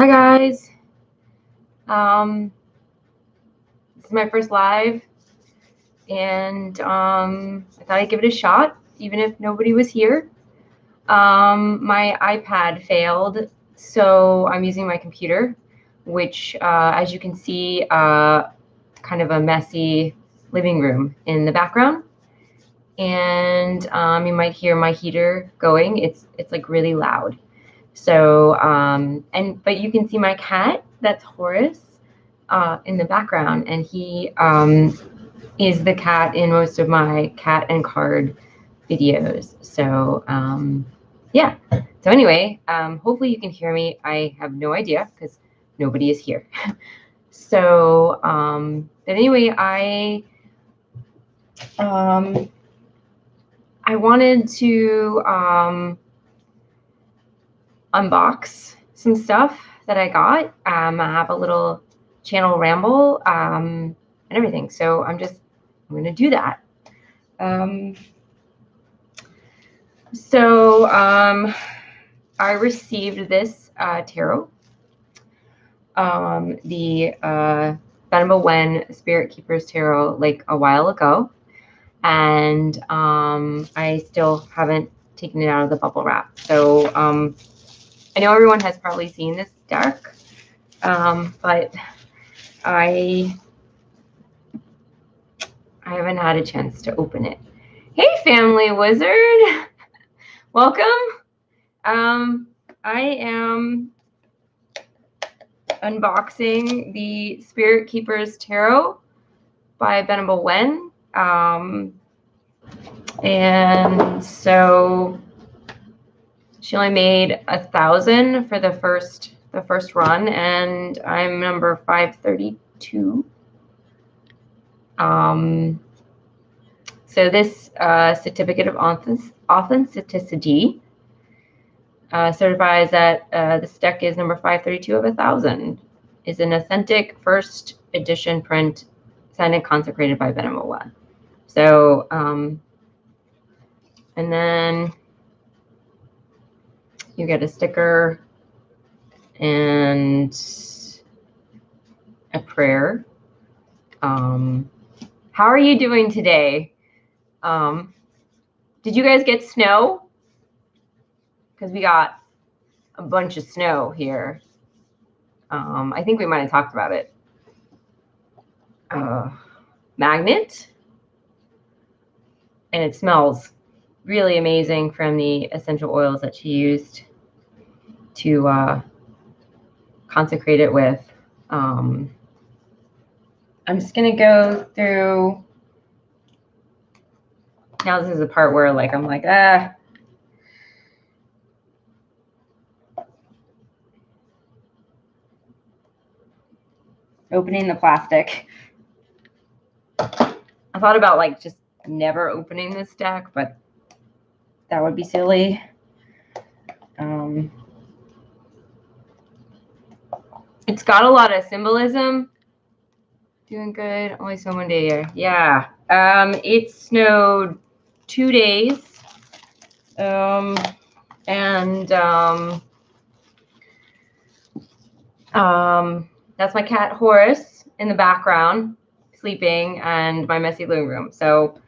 Hi guys. This is my first live, and I thought I'd give it a shot, even if nobody was here. My iPad failed, so I'm using my computer, which, as you can see, kind of a messy living room in the background. And you might hear my heater going. It's like really loud. So, but you can see my cat, that's Horace, in the background, and he is the cat in most of my cat and card videos. So, yeah. So anyway, hopefully you can hear me. I have no idea because nobody is here. So, but anyway, I wanted to unbox some stuff that I got. I have a little channel Ramble and everything. So I'm going to do that. I received this tarot, the Ramble Spirit Keepers Tarot, like a while ago. And I still haven't taken it out of the bubble wrap. So I know everyone has probably seen this deck, but I haven't had a chance to open it. Hey, Family Wizard! Welcome. I am unboxing the Spirit Keepers Tarot by Venerable Wen. And so she only made 1,000 for the first run, and I'm number 532. So this certificate of authenticity certifies that this deck is number 532 of 1,000. Is an authentic first edition print signed and consecrated by Venerable Wen. So, and then you get a sticker and a prayer. How are you doing today? Did you guys get snow? Because we got a bunch of snow here. I think we might have talked about it. Magnet. And it smells really amazing from the essential oils that she used to consecrate it with. I'm just going to go through. Now this is the part where I'm like, opening the plastic. I thought about just never opening this deck, but that would be silly. It's got a lot of symbolism. Doing good. Only so one day here. Yeah. It snowed 2 days. That's my cat Horace in the background sleeping, and my messy living room. So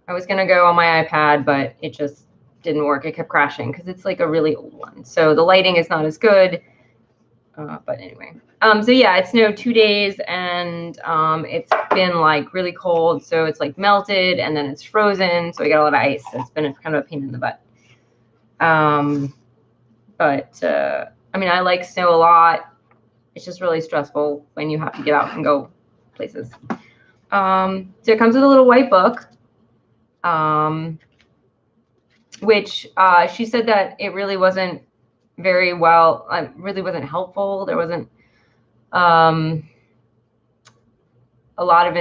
I was gonna go on my iPad, but it just didn't work. It kept crashing because it's like a really old one. So the lighting is not as good. But anyway, so yeah, it snowed 2 days, and it's been really cold. So it's melted, and then it's frozen. So we got a lot of ice. So it's been kind of a pain in the butt. I mean, I like snow a lot. It's just really stressful when you have to get out and go places. So it comes with a little white book, which she said that it really wasn't very well, really wasn't helpful. There wasn't a lot of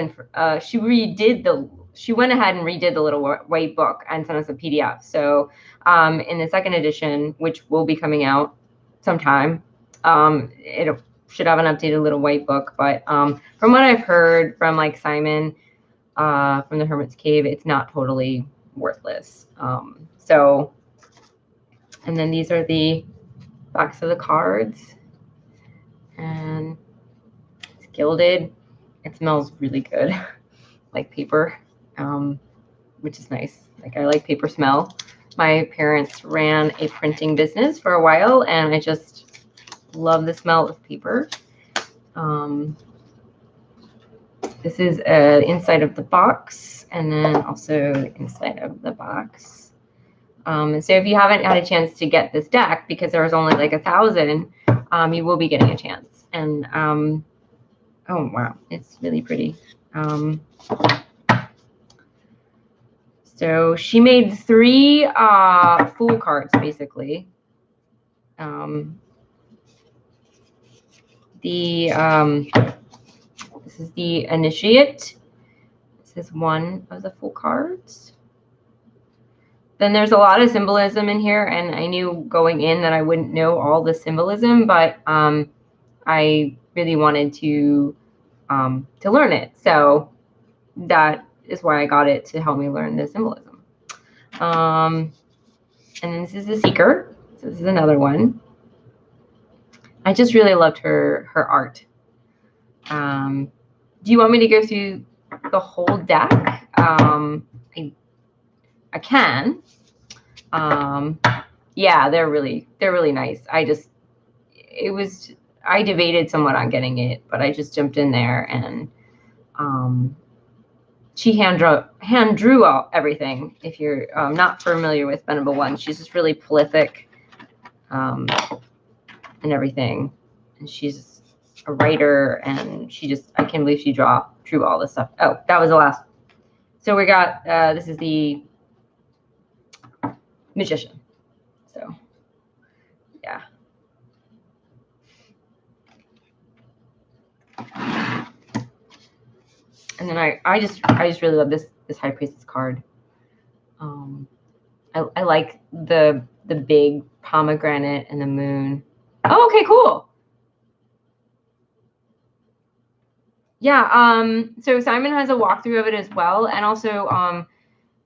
she went ahead and redid the little white book and sent us a PDF. So in the second edition, which will be coming out sometime, it should have an updated little white book. But from what I've heard from Simon from the Hermit's Cave, it's not totally worthless. So, and then these are the backs of the cards. and it's gilded. It smells really good, like paper, which is nice. Like I like paper smell. My parents ran a printing business for a while, and I just love the smell of paper. This is inside of the box, and then also the inside of the box. And so if you haven't had a chance to get this deck, because there was only like 1,000, you will be getting a chance. And oh wow, it's really pretty. So she made 3 Fool cards basically. This is the Initiate. This is one of the Fool cards. Then there's a lot of symbolism in here, and I knew going in that I wouldn't know all the symbolism, but I really wanted to learn it. So that is why I got it, to help me learn the symbolism. And then this is the Seeker. So this is another one. I just really loved her art. Do you want me to go through the whole deck? I can. Yeah, they're really nice. I debated somewhat on getting it, but I just jumped in there, and she hand drew everything. If you're not familiar with Venable One, she's just really prolific and everything, and she's a writer, and I can't believe she drew all this stuff. Oh, that was the last. So we got this is the Magician. So yeah. And then I just really love this High Priestess card. I like the big pomegranate and the moon. Oh, okay, cool. Yeah, so Simon has a walkthrough of it as well, and also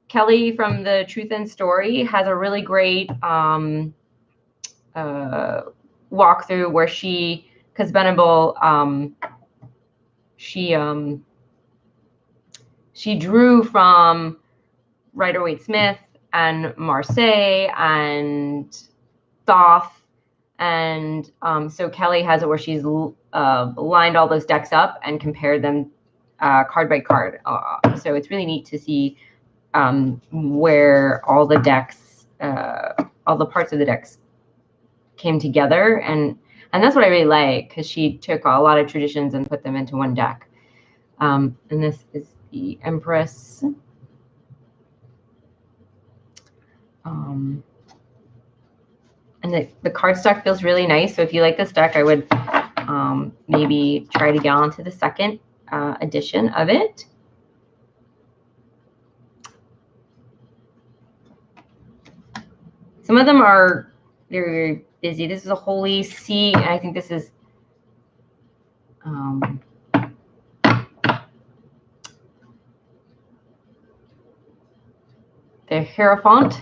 Kelly from the Truth and Story has a really great walkthrough where because Venable, she drew from Rider-Waite-Smith and Marseille and Thoth, and so Kelly has it where she's lined all those decks up and compared them card by card. So it's really neat to see where all the decks, all the parts of the decks came together, and that's what I really like, because she took a lot of traditions and put them into one deck. And this is the Empress. And the cardstock feels really nice. So if you like this deck, I would maybe try to get onto the second edition of it. Some of them are very busy. This is a Holy See, and I think this is the Hierophant.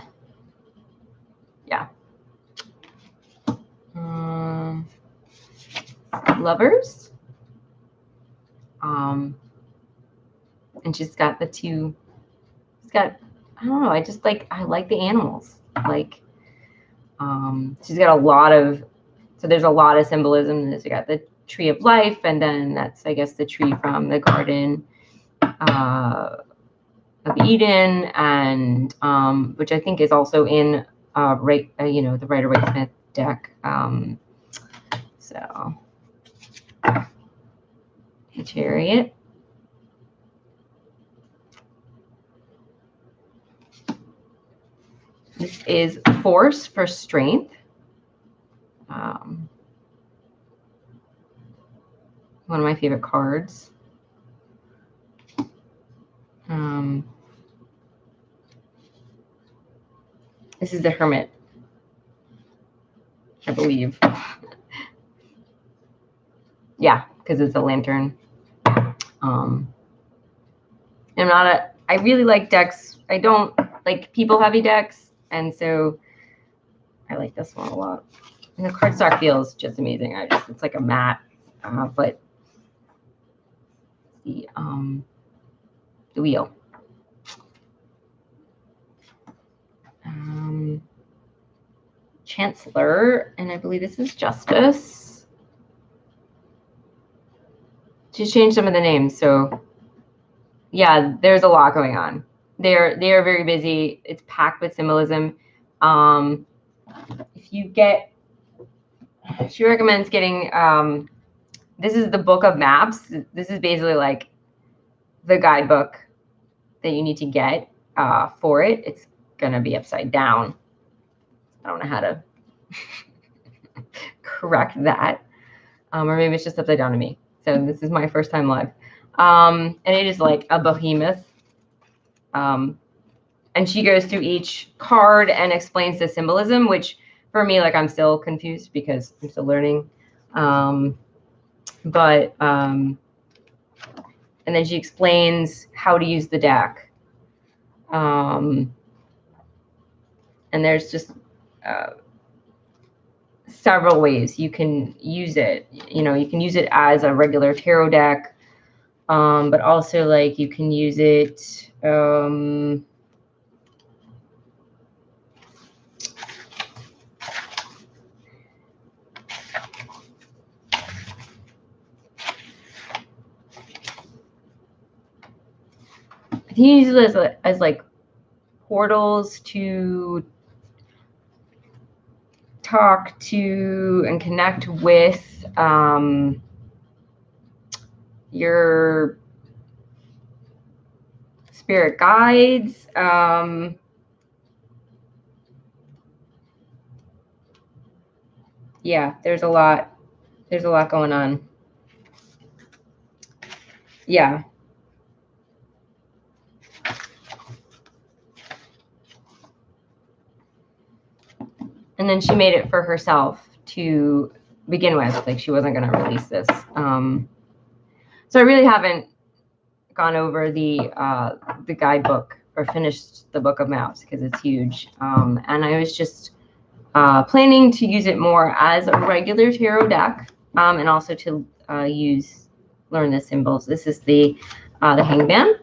Yeah. Lovers. And she's got the two. She's got, I don't know. I like the animals. Like, she's got a lot of. So there's a lot of symbolism. She's got the tree of life, and then that's, I guess, the tree from the Garden of Eden, and which I think is also in the Rider-Waite-Smith deck. So the Chariot. This is Force for strength. One of my favorite cards. This is the Hermit, I believe. Yeah, because it's a lantern. I really like decks. I don't like people heavy decks, and so I like this one a lot. And the cardstock feels just amazing. It's like a matte but the wheel. Chancellor, and I believe this is Justice. She's changed some of the names, so yeah, there's a lot going on. They are very busy. It's packed with symbolism. If you get, she recommends getting. This is the book of maps. This is basically like the guidebook that you need to get for it. It's gonna be upside down. I don't know how to correct that, or maybe it's just upside down to me. So this is my first time live, and it is like a behemoth. And she goes through each card and explains the symbolism, which for me, like, I'm still confused because I'm still learning. And then she explains how to use the deck. And there's just several ways you can use it. You know, you can use it as a regular tarot deck, but also like you can use it. He uses it as like portals to talk to and connect with your spirit guides. Yeah, there's a lot going on. Yeah. And then she made it for herself to begin with. Like, she wasn't going to release this. So I really haven't gone over the guidebook or finished the Book of Maps because it's huge. And I was just planning to use it more as a regular tarot deck, and also to learn the symbols. This is the Hangman.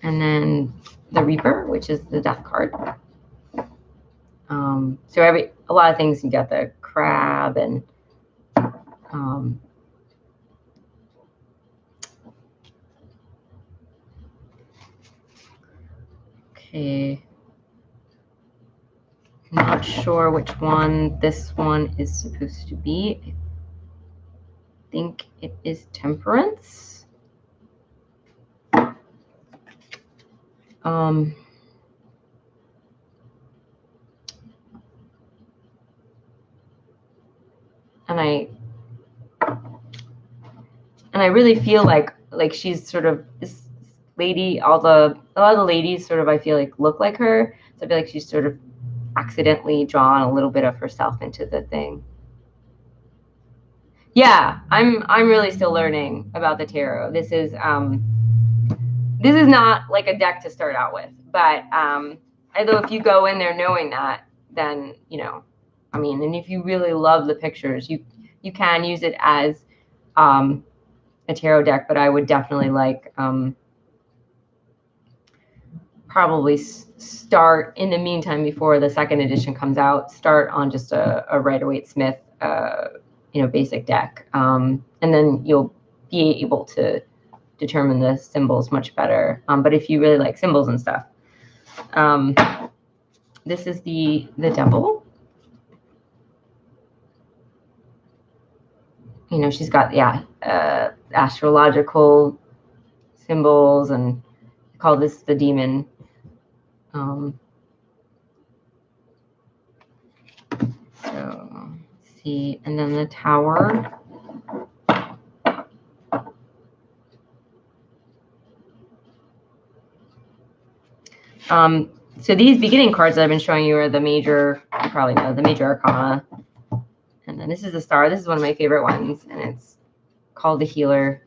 And then the Reaper, which is the Death card. So a lot of things, you got the crab and okay. Not sure which one this one is supposed to be. I think it is Temperance. And I really feel like she's sort of this lady. A lot of the ladies sort of, I feel like, look like her. So I feel like she's sort of accidentally drawn a little bit of herself into the thing. Yeah, I'm really still learning about the tarot. This is not like a deck to start out with, but although if you go in there knowing that, then, you know, I mean, and if you really love the pictures, you can use it as a tarot deck, but I would definitely like probably start in the meantime, before the second edition comes out, start on just a Rider-Waite-Smith basic deck, and then you'll be able to determine the symbols much better. But if you really like symbols and stuff, this is the Devil. You know, she's got astrological symbols, and I call this the demon. So let's see, and then the Tower. So these beginning cards that I've been showing you are the major, you probably know, the major arcana. And then this is the Star. This is one of my favorite ones, and it's called the Healer.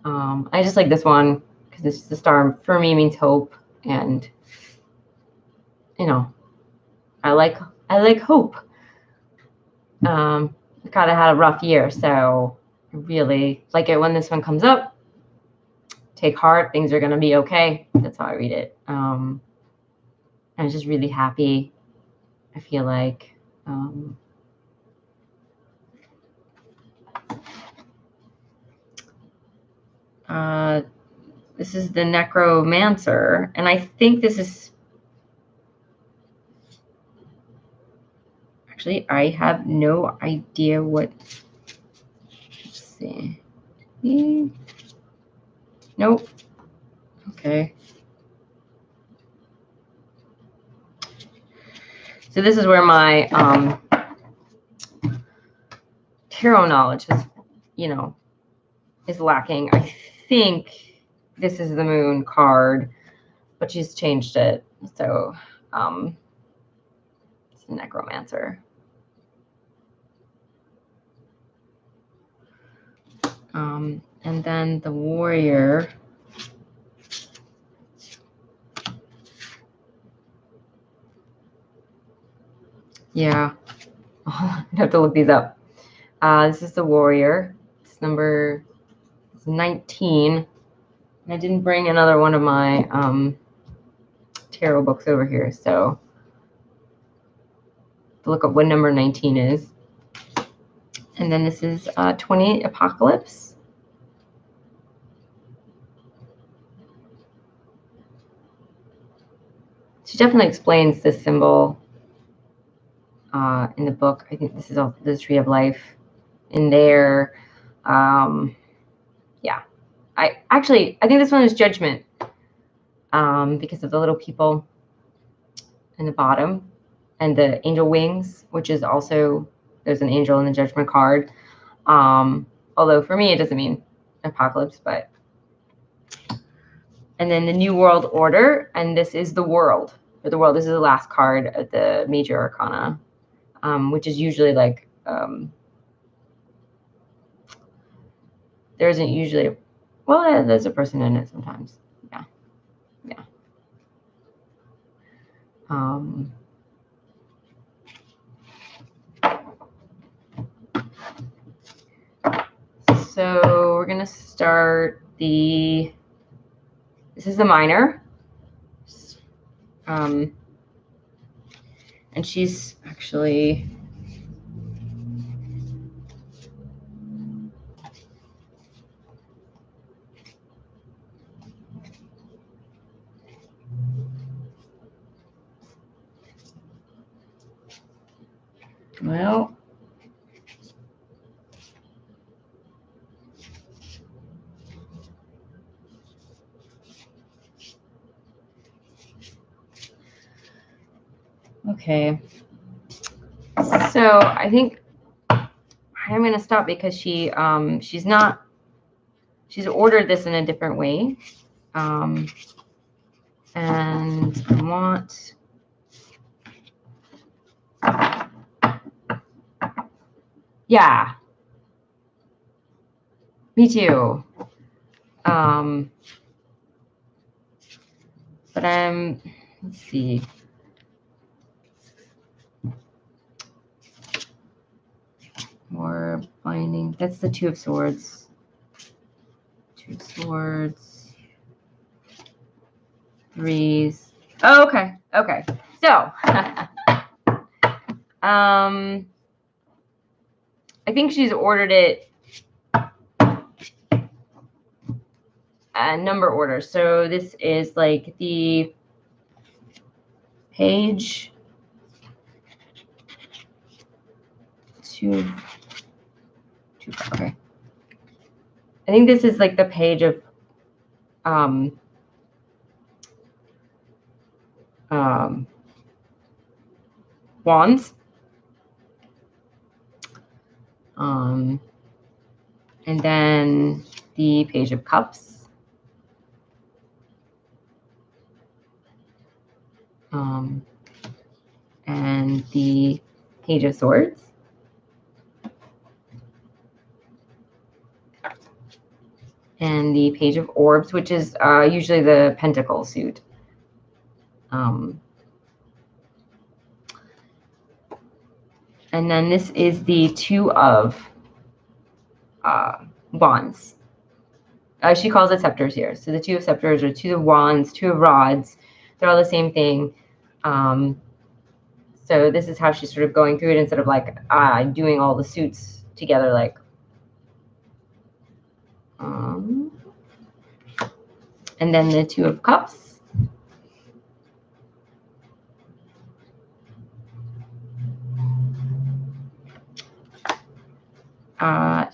I just like this one because it's the Star. For me, means hope, and you know, I like hope. Kind of had a rough year, so I really like it when this one comes up. Take heart, things are going to be okay. That's how I read it. I'm just really happy. I feel like this is the Necromancer, and I think this is actually, I have no idea what. Let's see. Nope. Okay. So this is where my tarot knowledge is, is lacking. I think this is the Moon card, but she's changed it. So it's the Necromancer. And then the Warrior. Yeah, I have to look these up. This is the Warrior. It's number 19. I didn't bring another one of my tarot books over here, so to look up what number 19 is. And then this is 20 Apocalypse. She definitely explains this symbol in the book. I think this is also the Tree of Life in there. Yeah, I think this one is Judgment because of the little people in the bottom and the angel wings, which is also, there's an angel in the Judgment card. Although for me it doesn't mean apocalypse, but. And then the New World Order, and this is the World. For the World, this is the last card of the Major Arcana, which is usually like, there isn't usually, well, there's a person in it sometimes. Yeah. Yeah. So we're going to start this is the Minor. And she's actually, well, okay. So I think I'm going to stop because she's ordered this in a different way. And I want, yeah, me too. But let's see. More binding. That's the Two of Swords. Two of Swords. Threes. Oh, okay. Okay. So, I think she's ordered it number order. So this is like the page 2. Okay. I think this is like the page of wands. And then the Page of Cups. And the Page of Swords. And the Page of Orbs, which is usually the Pentacle suit. And then this is the Two of Wands. She calls it scepters here. So the Two of Scepters or Two of Wands, Two of Rods. They're all the same thing. So this is how she's sort of going through it instead of like doing all the suits together. Like, and then the Two of Cups.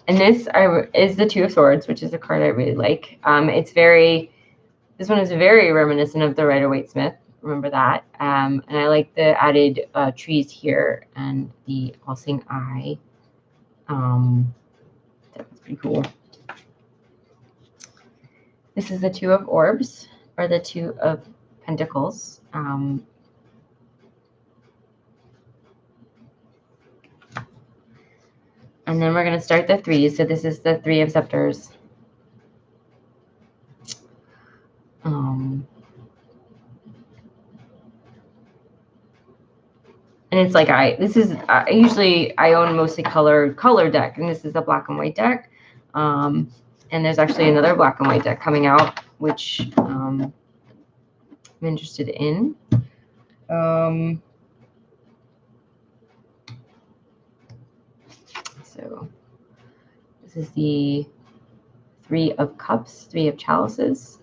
And this is the Two of Swords, which is a card I really like. This one is very reminiscent of the Rider-Waite-Smith. Remember that. And I like the added trees here and the all-seeing eye. That's pretty cool. This is the Two of Orbs, or the Two of Pentacles. And then we're going to start the threes. So this is the Three of Scepters. And it's like usually I own mostly color deck, and this is a black and white deck. And there's actually another black and white deck coming out, which I'm interested in. So this is the Three of Cups, Three of Chalices.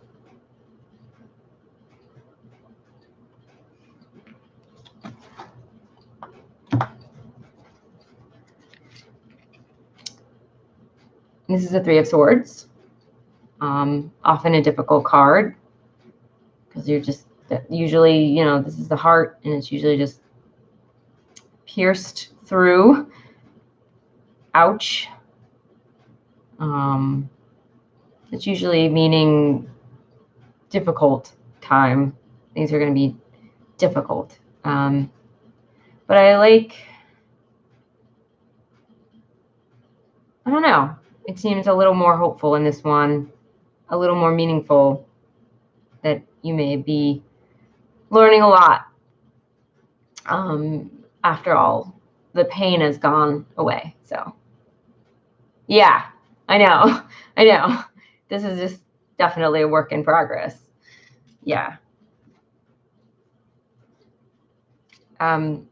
This is the Three of Swords. Often a difficult card because you're just usually, this is the heart, and it's usually just pierced through. Ouch. It's usually meaning difficult time. Things are going to be difficult. But I don't know. It seems a little more hopeful in this one, a little more meaningful, that you may be learning a lot. After all, the pain has gone away. So, yeah, I know. I know. This is just definitely a work in progress. Yeah. It's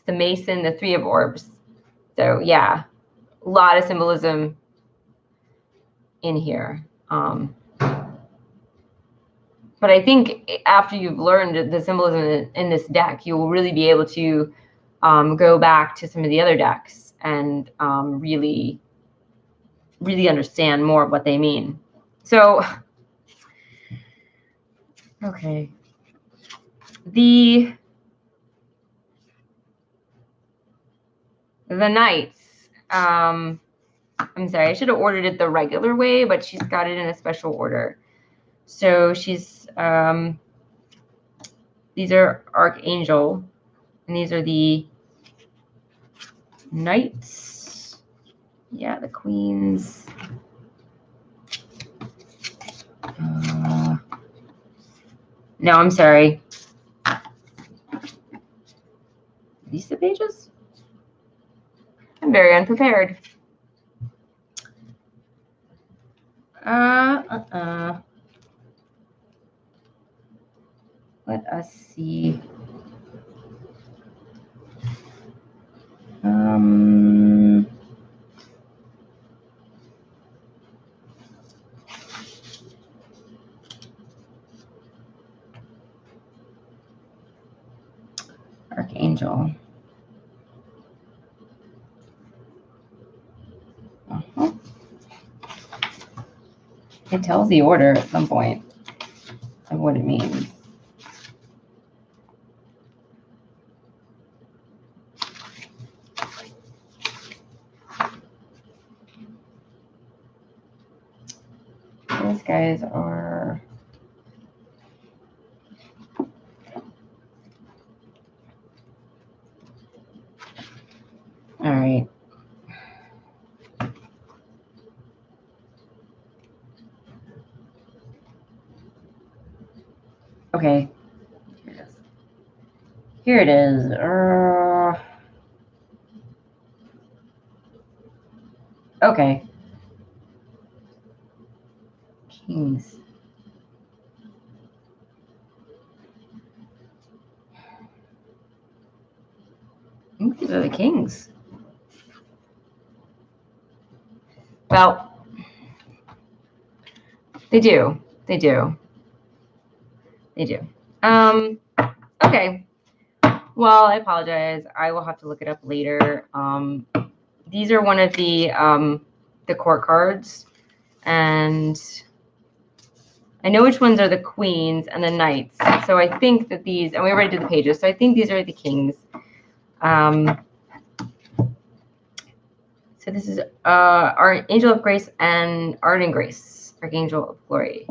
the Mason, the Three of Orbs. So, yeah, a lot of symbolism in here. But I think after you've learned the symbolism in this deck, you will really be able to go back to some of the other decks and really, really understand more of what they mean. So, okay. The Knights. I'm sorry, I should have ordered it the regular way, but she's got it in a special order. So she's, these are Archangel, and these are the Knights. Yeah, the Queens. No, I'm sorry. Are these the pages? I'm very unprepared. Let us see. Archangel. It tells the order at some point of what it means. These guys are all right. Okay. Here it is. Okay. Kings. I think these are the kings. Well, they do. They do. They do. Okay. Well, I apologize. I will have to look it up later. These are one of the court cards, and I know which ones are the queens and the knights. So I think that these, and we already did the pages, so I think these are the kings. So this is our Angel of Grace and Ardent Grace, Archangel of Glory.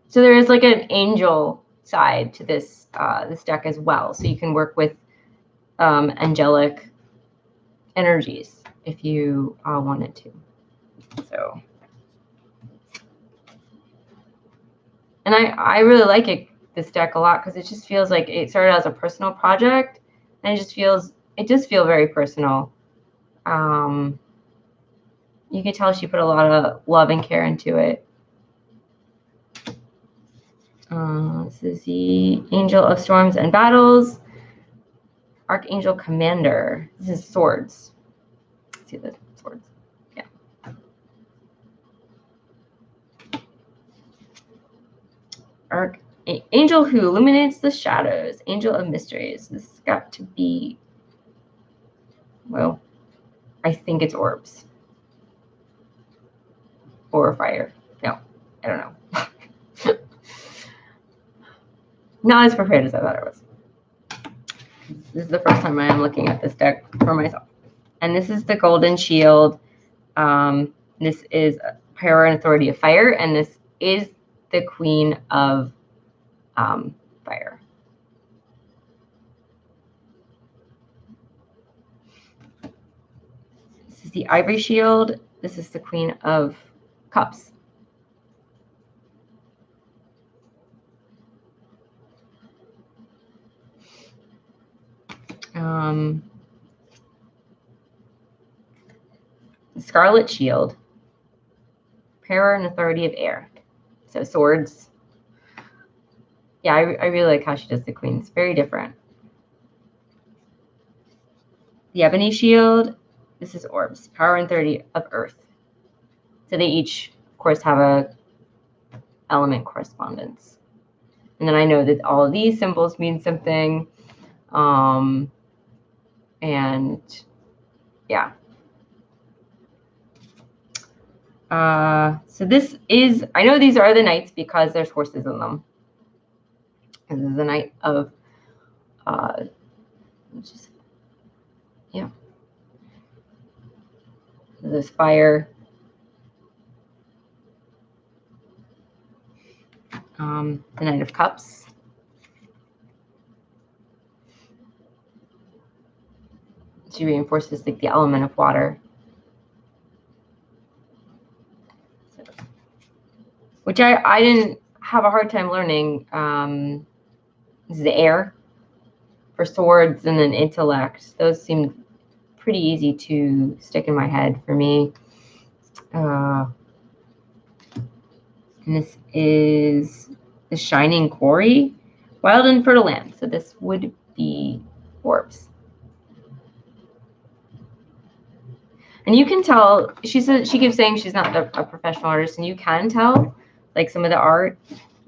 So there is like an angel side to this this deck as well. So you can work with angelic energies if you wanted to. So, and I really like this deck a lot because it just feels like it started as a personal project, and it does feel very personal. You can tell she put a lot of love and care into it. This is the Angel of Storms and Battles, Archangel Commander. This is swords. See the swords? Yeah. Angel who illuminates the shadows. Angel of mysteries. This has got to be, well, I think it's orbs. Or fire. No, I don't know. Not as prepared as I thought it was. This is the first time I am looking at this deck for myself. And this is the Golden Shield. This is Power and Authority of Fire. And this is the Queen of Fire. This is the Ivory Shield. This is the Queen of Cups. Scarlet Shield, Power and Authority of Air. So swords. Yeah, I really like how she does the queens. Very different. The Ebony Shield. This is orbs, Power and Authority of Earth. So they each, of course, have a element correspondence. And then I know that all of these symbols mean something. And yeah. So this is, I know these are the knights because there's horses in them. And this is the knight of, yeah. There's fire. The Knight of Cups. She reinforces like the element of water. Which I didn't have a hard time learning. This is the air for swords, and then intellect. Those seemed pretty easy to stick in my head for me. And this is the Shining Quarry, Wild and Fertile Land. So this would be orbs. And you can tell, she keeps saying she's not a professional artist, and you can tell, like, some of the art,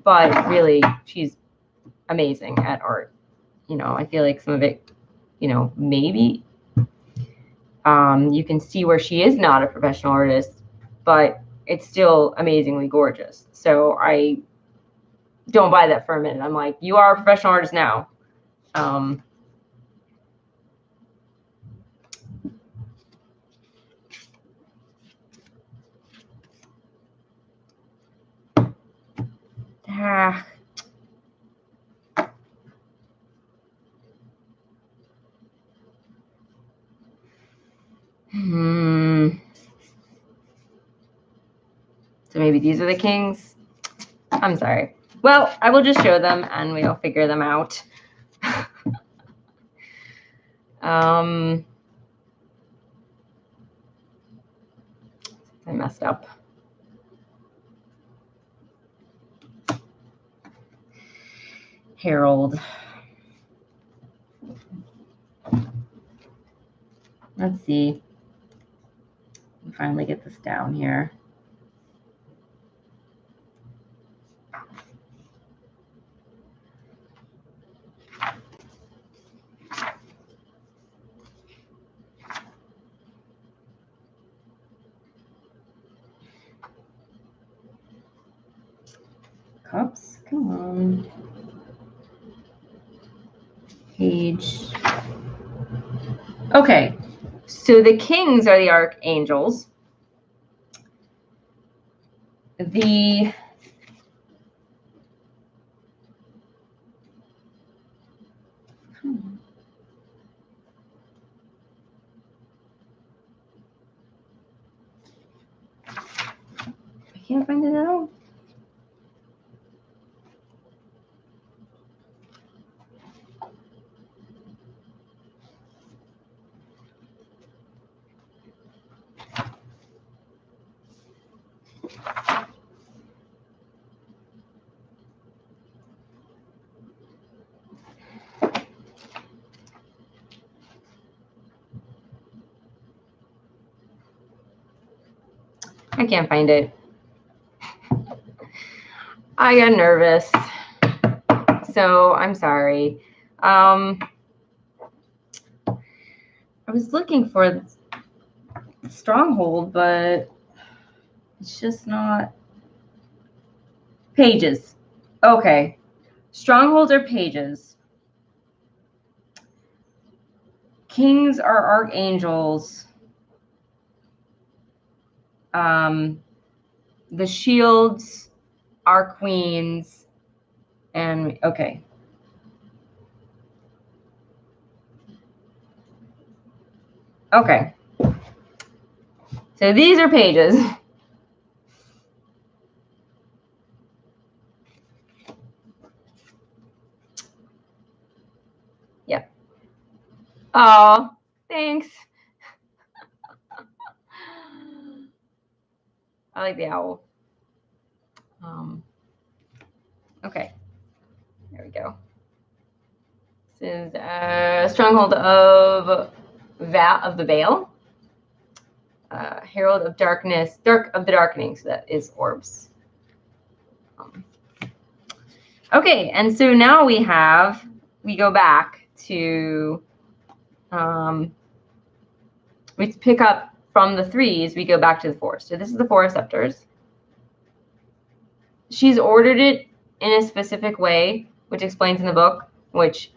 but really, she's amazing at art. You know, I feel like some of it, you know, maybe you can see where she is not a professional artist, but it's still amazingly gorgeous. So I don't buy that for a minute. I'm like, you are a professional artist now. So maybe these are the kings. I'm sorry. Well, I will just show them and we'll figure them out. I messed up. Herald. Let's see. Finally get this down here. Cups, come on. Page. Okay, so the kings are the archangels. The I can't find it out. I can't find it. I got nervous, so I'm sorry. I was looking for stronghold, but it's just not. Pages. Okay. Strongholds are pages. Kings are archangels. The shields are queens. And okay. Okay. So these are pages. Yep. Oh, thanks. I like the owl. Okay. There we go. This is a stronghold of the Veil. Herald of Darkness, Dark of the Darkening, so that is orbs. Okay, and so now we go back to, we pick up from the 3s, we go back to the 4s. So this is the 4 of Scepters. She's ordered it in a specific way, which explains in the book, which,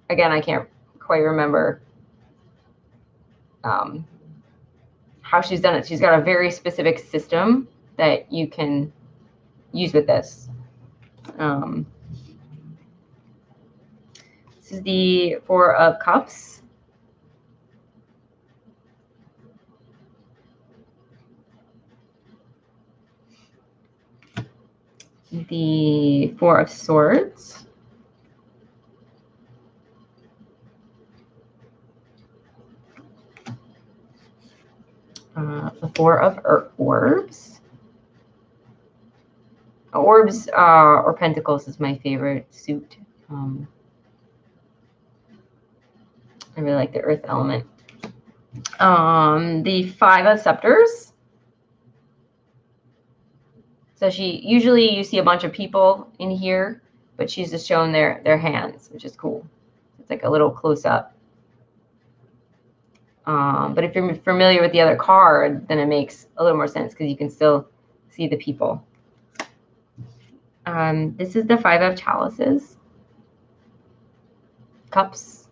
again, I can't quite remember how she's done it. She's got a very specific system that you can use with this. This is the 4 of Cups. The 4 of Swords. The 4 of Orbs. Orbs or Pentacles is my favorite suit. I really like the Earth element. The 5 of Scepters. So usually you see a bunch of people in here, but she's just shown their hands, which is cool. It's like a little close up. But if you're familiar with the other card, then it makes a little more sense because you can still see the people. This is the 5 of Chalices. Cups.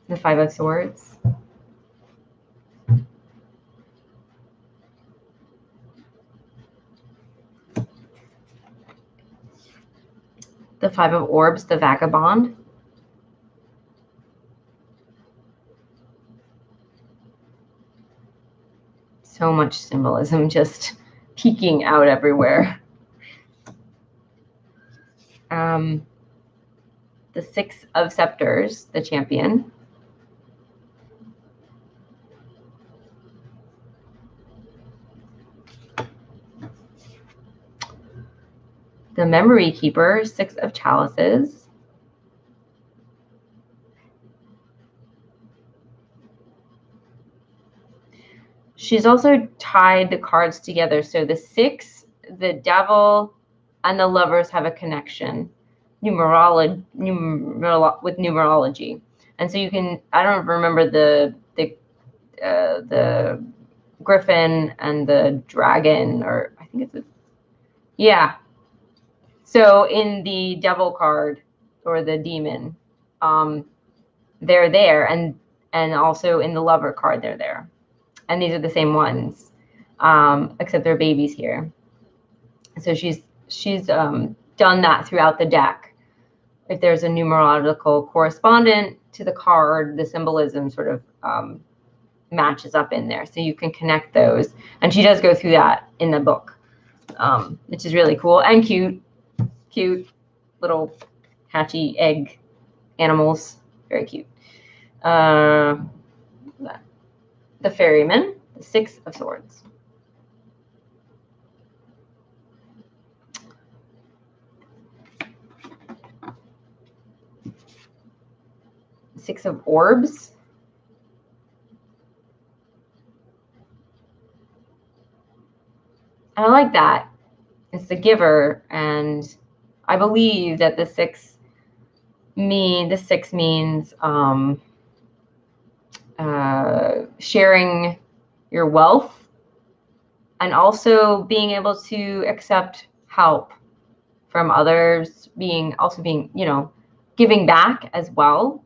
The 5 of Swords. The 5 of Orbs, the Vagabond. So much symbolism just peeking out everywhere. The the Six of Scepters, the champion. The Memory Keeper, Six of Chalices. She's also tied the cards together. So the Six, the Devil, and the Lovers have a connection with numerology. And so you can, I don't remember the Griffin and the Dragon, or I think it's yeah. So in the Devil card or the Demon, they're there, and also in the Lover card they're there, and these are the same ones, except they're babies here. So she's done that throughout the deck. If there's a numerological correspondent to the card, the symbolism sort of matches up in there, so you can connect those. And she does go through that in the book, which is really cool and cute little hatchy egg animals, very cute. The Ferryman, the Six of Swords. Six of Orbs. I like that. It's the giver, and I believe that the six means sharing your wealth, and also being able to accept help from others, being, giving back as well,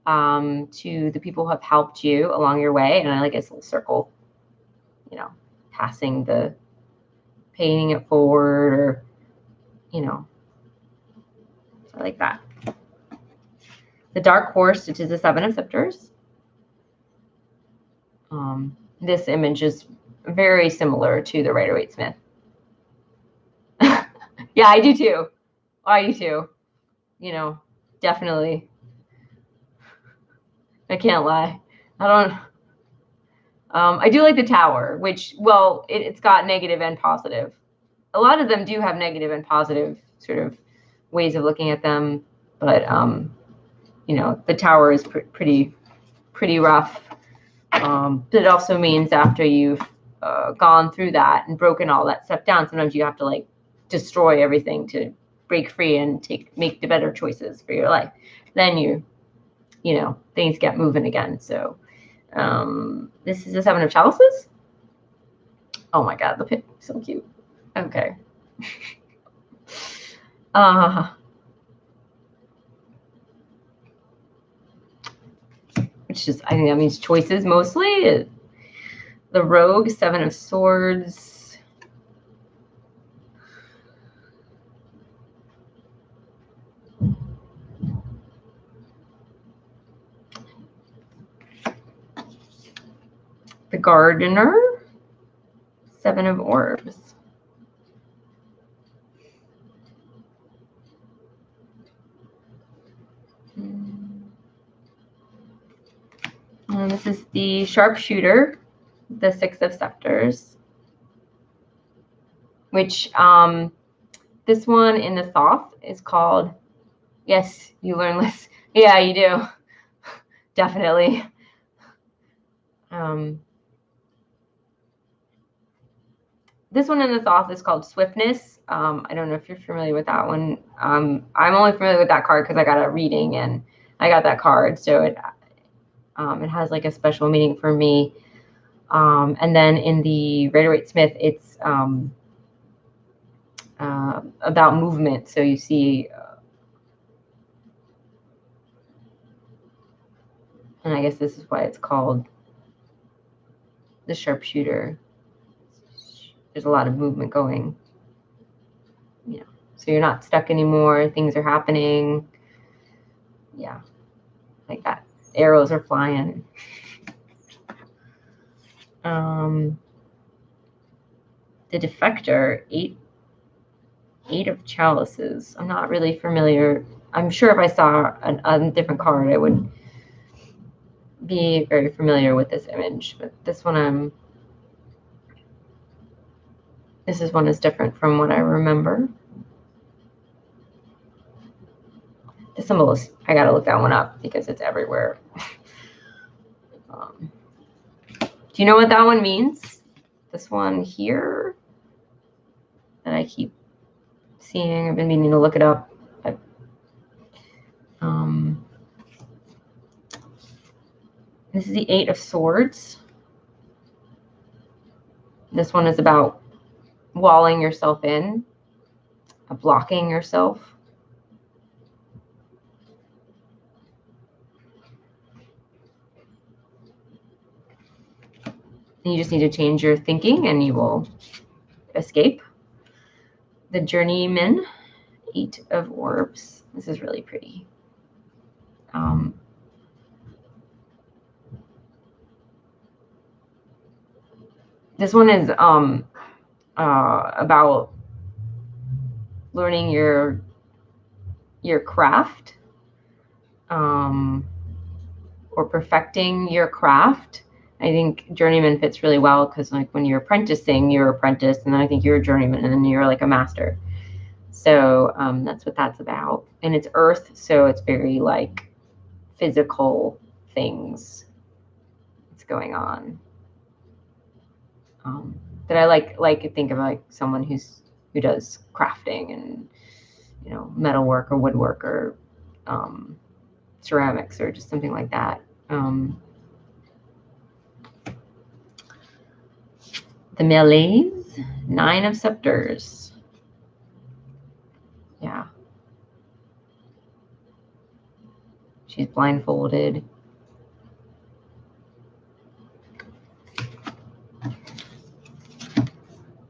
to the people who have helped you along your way. And I like this little circle, paying it forward, or, I like that. The Dark Horse, which is the Seven of Scepters. This image is very similar to the Rider-Waite-Smith. Yeah, I do too. Definitely. I can't lie. I do like the Tower, which, well, it's got negative and positive. A lot of them do have negative and positive sort of ways of looking at them, but the Tower is pretty rough. But it also means after you've gone through that and broken all that stuff down, sometimes you have to destroy everything to break free and make the better choices for your life. Then things get moving again. So this is the Seven of Chalices. Oh my God, the pit, so cute. Okay. Which is, I think that means choices mostly. The Rogue, Seven of Swords. The Gardener, Seven of Orbs. And this is the Sharpshooter, the Six of Scepters, which this one in the Thoth is called, yes, you learn less. Yeah, you do. Definitely. This one in the Thoth is called Swiftness. I don't know if you're familiar with that one. I'm only familiar with that card because I got a reading and I got that card, so it has a special meaning for me. And then in the Rider-Waite-Smith, it's about movement. So you see, and I guess this is why it's called the Sharpshooter. There's a lot of movement going. So you're not stuck anymore. Things are happening. Yeah, like that. Arrows are flying. The Defector, eight of Chalices. I'm not really familiar I'm sure if I saw a different card, I would be very familiar with this image. But this one, this one is different from what I remember. The symbol is, I gotta look that one up because it's everywhere. Do you know what that one means? This one here that I keep seeing. I've been meaning to look it up. But, this is the 8 of Swords. This one is about walling yourself in, blocking yourself. And you just need to change your thinking and you will escape. The Journeyman, 8 of Orbs. This is really pretty. This one is about learning your craft, or perfecting your craft. I think journeyman fits really well because like when you're apprenticing, you're apprentice, and then I think you're a journeyman, and then you're like a master. So that's what that's about. And it's earth, so it's very like physical things that's going on. That I like think of like someone who does crafting and metalwork or woodwork or ceramics or just something like that. The Malaise, 9 of Scepters. Yeah. She's blindfolded.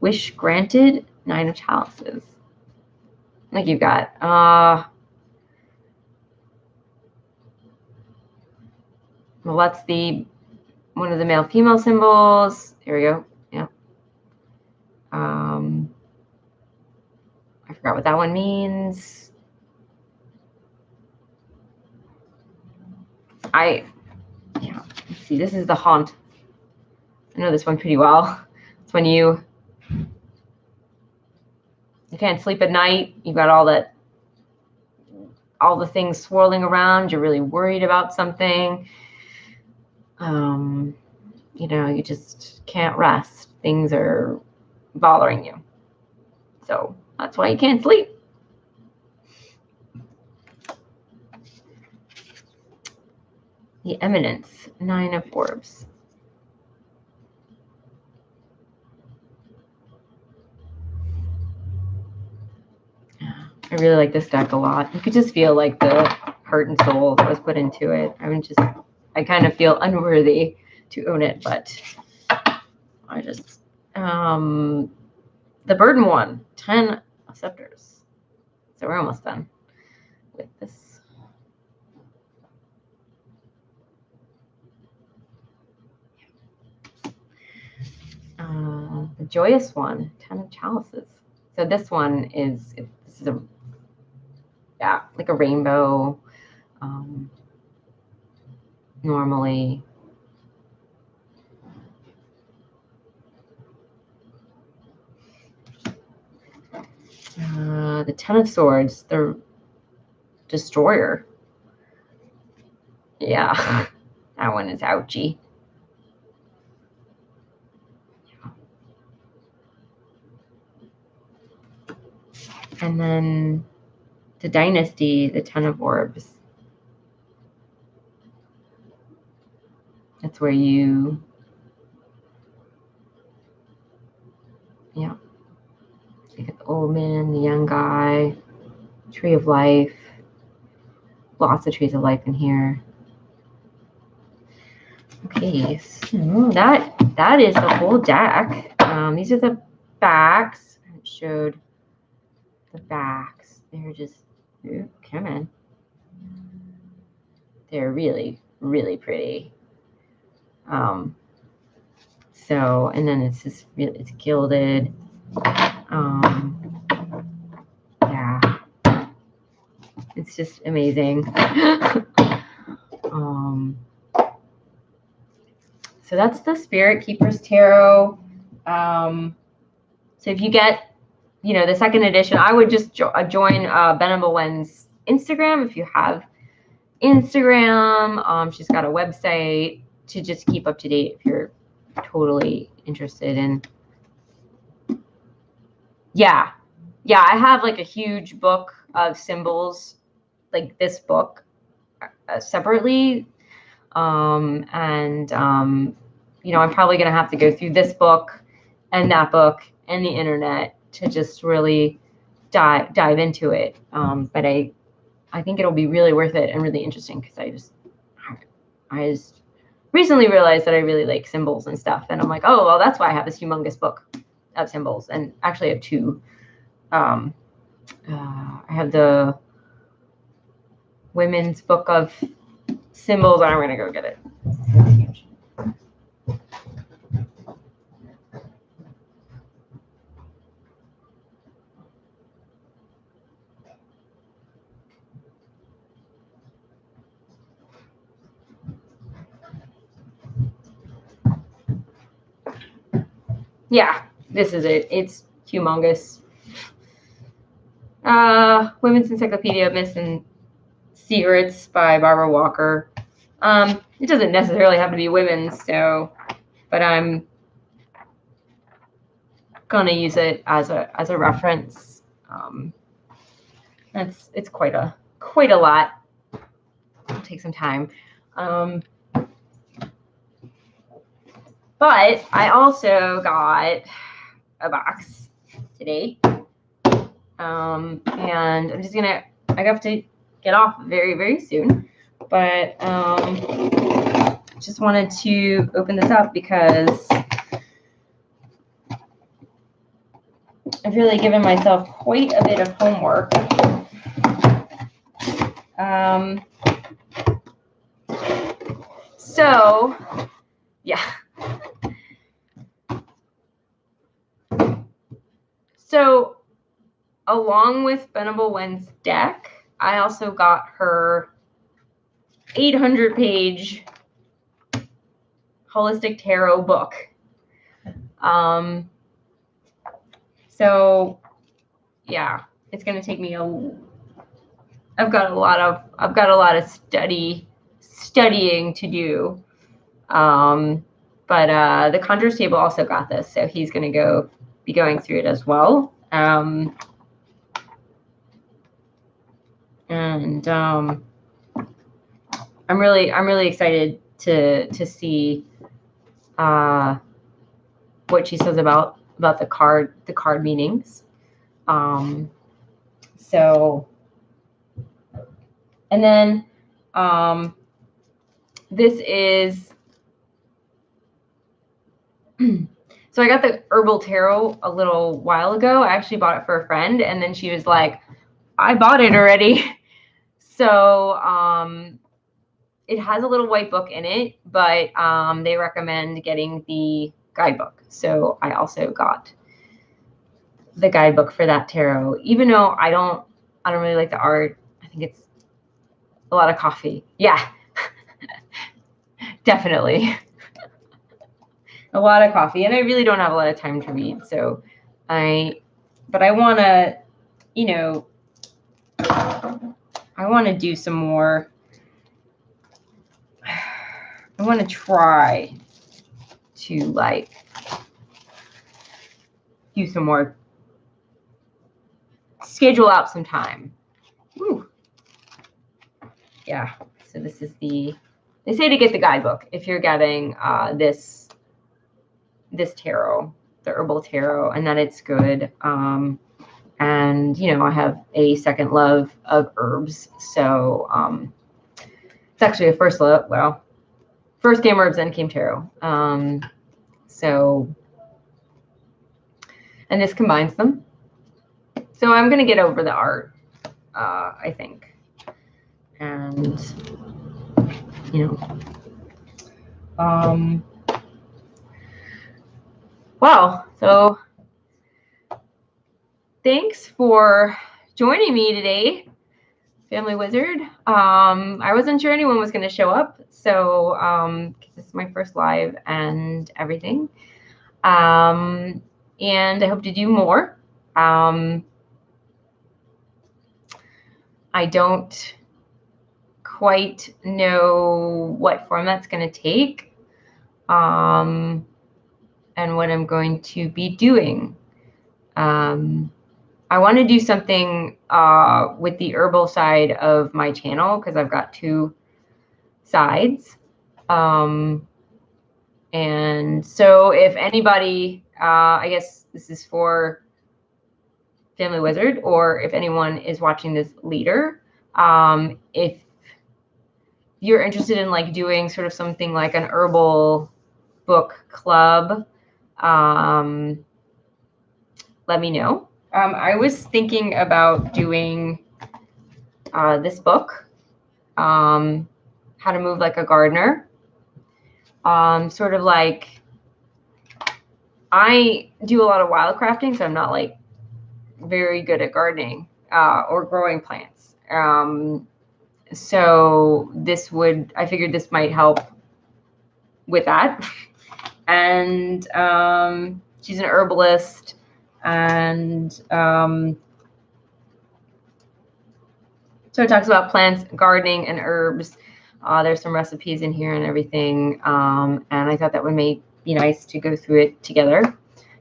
Wish granted, 9 of Chalices. Like you've got, well, that's one of the male-female symbols. Here we go. Yeah. I forgot what that one means. Yeah. Let's see. This is the haunt. I know this one pretty well. It's when you can't sleep at night. You've got all the things swirling around. You're really worried about something. You just can't rest. Things are bothering you. So that's why you can't sleep. The Eminence, 9 of Orbs. I really like this deck a lot. You could just feel like the heart and soul that was put into it. I kind of feel unworthy to own it, but I just, the Burden one, 10 of Scepters. So we're almost done with this. The Joyous one, 10 of Chalices. So this one is, like a rainbow. Normally, the 10 of Swords, the Destroyer. Yeah, that one is ouchy. And then the Dynasty, the 10 of Orbs. That's where you, you get the old man, the young guy, Tree of Life. Lots of Trees of Life in here. Okay, so that is the whole deck. These are the backs. I showed the backs. They're just, come in. They're really, really pretty. So, and then it's just really, it's gilded. Yeah. It's just amazing. So that's the Spirit Keepers Tarot. So if you get, the second edition, I would just join Benable Wen's Instagram if you have Instagram. She's got a website to just keep up to date if you're totally interested in. Yeah, I have like a huge book of symbols, like this book, separately. I'm probably going to have to go through this book and that book and the internet to just really dive into it. But I think it'll be really worth it and really interesting because I just recently realized that I really like symbols and stuff. And I'm like, oh, well, that's why I have this humongous book of symbols. And actually I have two. I have the women's book of symbols. I'm going to go get it. It's huge. Yeah, this is it. It's humongous. Women's Encyclopedia of Myths and Secrets by Barbara Walker. It doesn't necessarily have to be women's, but I'm gonna use it as a reference. It's quite a lot. It'll take some time. But I also got a box today. And I'm just I have to get off very, very soon. But just wanted to open this up because I've really given myself quite a bit of homework. So, yeah. So, along with Benable Wen's deck, I also got her 800-page holistic tarot book. So yeah, it's going to take me I've got a lot of studying to do. But the Conjurer's Table also got this, so he's going to be going through it as well. And I'm really excited to see what she says about the card meanings. So, and then this is so I got the Herbal Tarot a little while ago. I actually bought it for a friend, and then she was like, I bought it already. So it has a little white book in it, but they recommend getting the guidebook. So I also got the guidebook for that tarot, even though I don't really like the art. I think it's a lot of coffee. Yeah, definitely. A lot of coffee, and I really don't have a lot of time to read. So but I want to, I want to do some more. I want to try to do some more, schedule out some time. Ooh. Yeah. So this is they say to get the guidebook if you're getting this tarot, the Herbal Tarot, and that it's good. And I have a second love of herbs, so it's actually a first love. Well, first came herbs, then came tarot. So, and this combines them. So I'm gonna get over the art, I think, and wow. So thanks for joining me today. Family Wizard. I wasn't sure anyone was going to show up, so this is my first live and everything. And I hope to do more. I don't quite know what format's going to take, and what I'm going to be doing. I want to do something with the herbal side of my channel because I've got two sides. And so if anybody, I guess this is for Family Wizard, or if anyone is watching this later, if you're interested in like doing sort of something like an herbal book club, let me know. I was thinking about doing this book, How to Move Like a Gardener. Sort of like, I do a lot of wildcrafting, so I'm not like very good at gardening or growing plants. So this would, I figured this might help with that. And she's an herbalist, and so it talks about plants, gardening, and herbs. There's some recipes in here and everything, and I thought that would be nice to go through it together.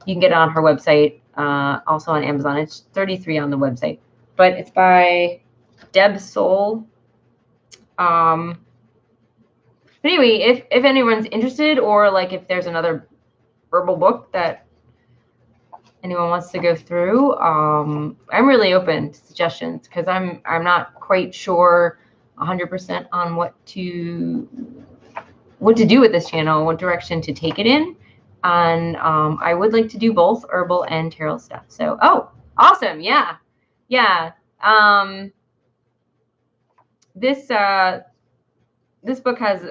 You can get it on her website, also on Amazon. It's $33 on the website, but it's by Deb Soul. But anyway, if anyone's interested, or like if there's another herbal book that anyone wants to go through, I'm really open to suggestions because I'm not quite sure 100% on what to do with this channel, what direction to take it in, and I would like to do both herbal and tarot stuff. So, oh, awesome, yeah. This book has,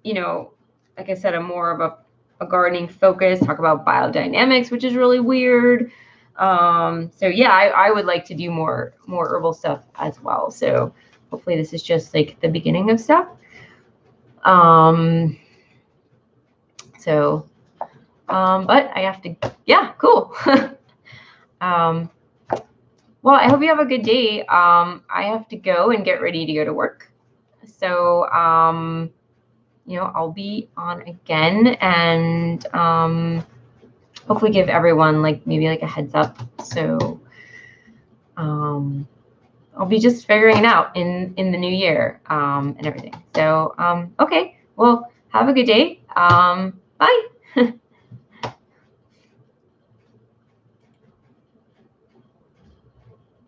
like I said, a more of a gardening focus, talk about biodynamics, which is really weird. So yeah, I would like to do more herbal stuff as well. So hopefully this is just like the beginning of stuff. But I have to, yeah, cool. Well, I hope you have a good day. I have to go and get ready to go to work. So, I'll be on again, and hopefully give everyone maybe a heads up. So I'll be just figuring it out in the new year and everything. So okay, well, have a good day. Bye.